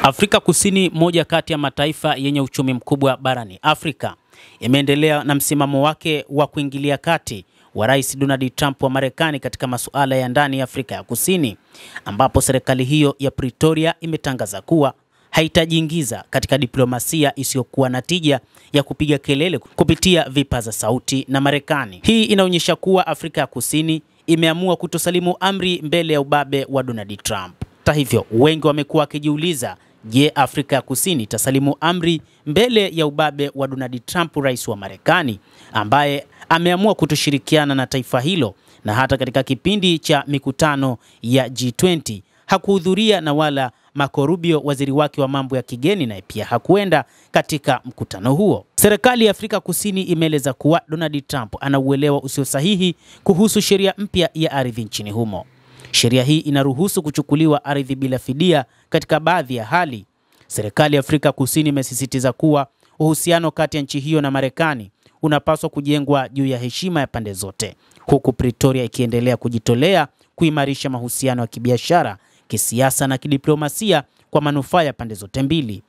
Afrika Kusini, moja kati ya mataifa yenye uchumi mkubwa barani Afrika, imeendelea na msimamo wake wa kuingilia kati wa Rais Donald Trump wa Marekani katika masuala ya ndani ya Afrika ya Kusini, ambapo serikali hiyo ya Pretoria imetangaza kuwa haitajiingiza katika diplomasia isiyokuwa na tija ya kupiga kelele kupitia vipaza sauti na Marekani. Hii inaonyesha kuwa Afrika ya Kusini imeamua kutosalimu amri mbele ya ubabe wa Donald Trump. Hata hivyo, wengi wamekuwa wakijiuliza, je, Afrika ya Kusini itasalimu amri mbele ya ubabe wa Donald Trump, rais wa Marekani, ambaye ameamua kutoshirikiana na taifa hilo, na hata katika kipindi cha mikutano ya G20 hakuhudhuria, na wala Marco Rubio, waziri wake wa mambo ya kigeni, naye pia hakuenda katika mkutano huo. Serikali ya Afrika Kusini imeeleza kuwa Donald Trump ana uelewa usio sahihi kuhusu sheria mpya ya ardhi nchini humo. Sheria hii inaruhusu kuchukuliwa ardhi bila fidia katika baadhi ya hali. Serikali ya Afrika Kusini imesisitiza kuwa uhusiano kati ya nchi hiyo na Marekani unapaswa kujengwa juu ya heshima ya pande zote, huku Pretoria ikiendelea kujitolea kuimarisha mahusiano ya kibiashara, kisiasa na kidiplomasia kwa manufaa ya pande zote mbili.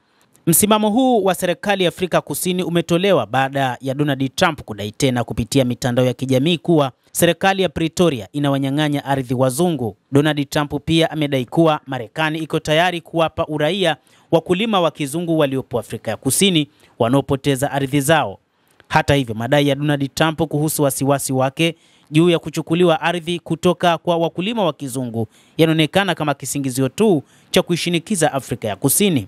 Msimamo huu wa serikali ya Afrika Kusini umetolewa baada ya Donald Trump kudai tena kupitia mitandao ya kijamii kuwa serikali ya Pretoria inawanyang'anya ardhi wazungu. Donald Trump pia amedai kuwa Marekani iko tayari kuwapa uraia wakulima wa kizungu waliopo Afrika ya Kusini wanaopoteza ardhi zao. Hata hivyo, madai ya Donald Trump kuhusu wasiwasi wake juu ya kuchukuliwa ardhi kutoka kwa wakulima wa kizungu yanaonekana kama kisingizio tu cha kuishinikiza Afrika ya Kusini.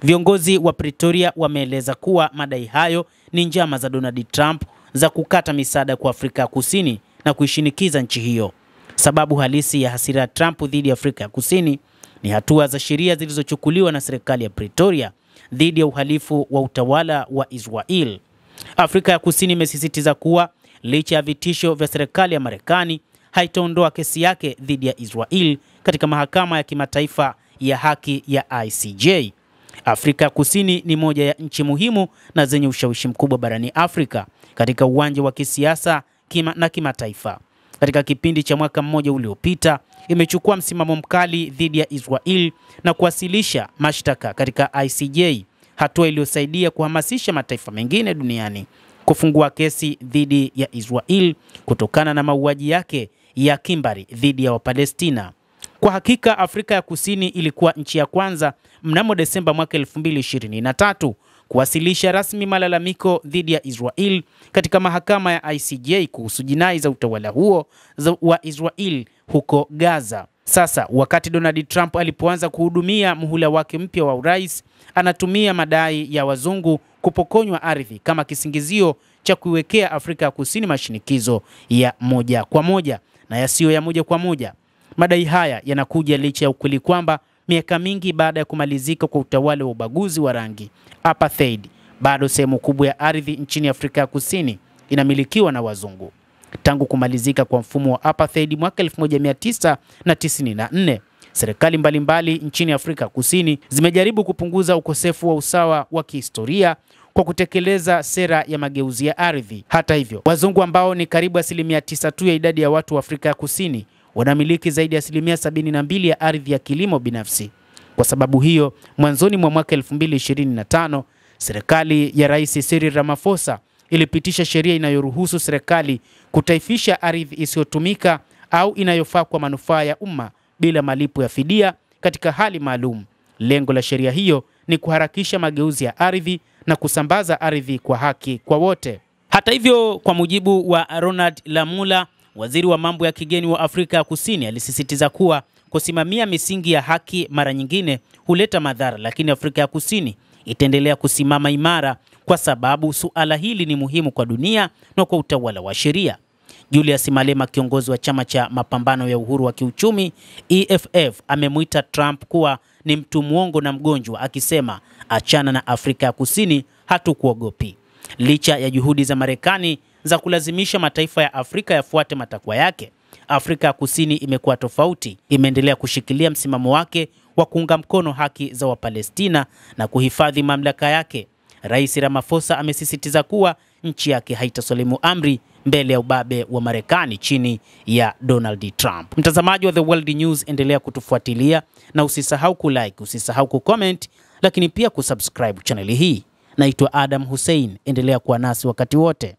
Viongozi wa Pretoria wameeleza kuwa madai hayo ni njama za Donald Trump za kukata misaada kwa Afrika ya Kusini na kuishinikiza nchi hiyo. Sababu halisi ya hasira ya Trump dhidi ya Afrika ya Kusini ni hatua za sheria zilizochukuliwa na serikali ya Pretoria dhidi ya uhalifu wa utawala wa Israel. Afrika ya Kusini imesisitiza kuwa licha ya vitisho vya serikali ya Marekani, haitaondoa kesi yake dhidi ya Israel katika mahakama ya kimataifa ya haki ya ICJ. Afrika ya Kusini ni moja ya nchi muhimu na zenye ushawishi mkubwa barani Afrika katika uwanja wa kisiasa na kimataifa. Katika kipindi cha mwaka mmoja uliopita, imechukua msimamo mkali dhidi ya Israel na kuwasilisha mashtaka katika ICJ, hatua iliyosaidia kuhamasisha mataifa mengine duniani kufungua kesi dhidi ya Israel kutokana na mauaji yake ya kimbari dhidi ya Wapalestina. Kwa hakika, Afrika ya Kusini ilikuwa nchi ya kwanza mnamo Desemba mwaka 2023 kuwasilisha rasmi malalamiko dhidi ya Israel katika mahakama ya ICJ kuhusu jinai za utawala huo wa Israel huko Gaza. Sasa, wakati Donald Trump alipoanza kuhudumia muhula wake mpya wa urais, anatumia madai ya wazungu kupokonywa ardhi kama kisingizio cha kuiwekea Afrika ya Kusini mashinikizo ya moja kwa moja na yasiyo ya moja kwa moja. Madai haya yanakuja licha ya ukweli kwamba miaka mingi baada ya kumalizika kwa utawala wa ubaguzi wa rangi, apartheid, bado sehemu kubwa ya ardhi nchini Afrika ya Kusini inamilikiwa na wazungu. Tangu kumalizika kwa mfumo wa apartheid mwaka 1994, serikali mbalimbali nchini Afrika Kusini zimejaribu kupunguza ukosefu wa usawa wa kihistoria kwa kutekeleza sera ya mageuzi ya ardhi. Hata hivyo, wazungu ambao ni karibu 9% tu ya idadi ya watu wa Afrika ya Kusini wanamiliki zaidi ya 72% ya ardhi ya kilimo binafsi. Kwa sababu hiyo, mwanzoni mwa mwaka 2025, serikali ya Rais Cyril Ramaphosa ilipitisha sheria inayoruhusu serikali kutaifisha ardhi isiyotumika au inayofaa kwa manufaa ya umma bila malipo ya fidia katika hali maalum. Lengo la sheria hiyo ni kuharakisha mageuzi ya ardhi na kusambaza ardhi kwa haki kwa wote. Hata hivyo, kwa mujibu wa Ronald Lamola, waziri wa mambo ya kigeni wa Afrika ya Kusini, alisisitiza kuwa kusimamia misingi ya haki mara nyingine huleta madhara, lakini Afrika ya Kusini itaendelea kusimama imara kwa sababu suala hili ni muhimu kwa dunia na kwa utawala wa sheria. Julius Malema, kiongozi wa chama cha mapambano ya uhuru wa kiuchumi EFF, amemuita Trump kuwa ni mtu mwongo na mgonjwa, akisema, achana na Afrika ya Kusini, hatukuogopi. Licha ya juhudi za Marekani za kulazimisha mataifa ya Afrika yafuate matakwa yake, Afrika ya Kusini imekuwa tofauti. Imeendelea kushikilia msimamo wake wa kuunga mkono haki za Wapalestina na kuhifadhi mamlaka yake. Rais Ramaphosa amesisitiza kuwa nchi yake haitasalimu amri mbele ya ubabe wa Marekani chini ya Donald Trump. Mtazamaji wa The World News, endelea kutufuatilia na usisahau kulike, usisahau kucomment, lakini pia kusubscribe channel hii. Naitwa Adam Hussein, endelea kuwa nasi wakati wote.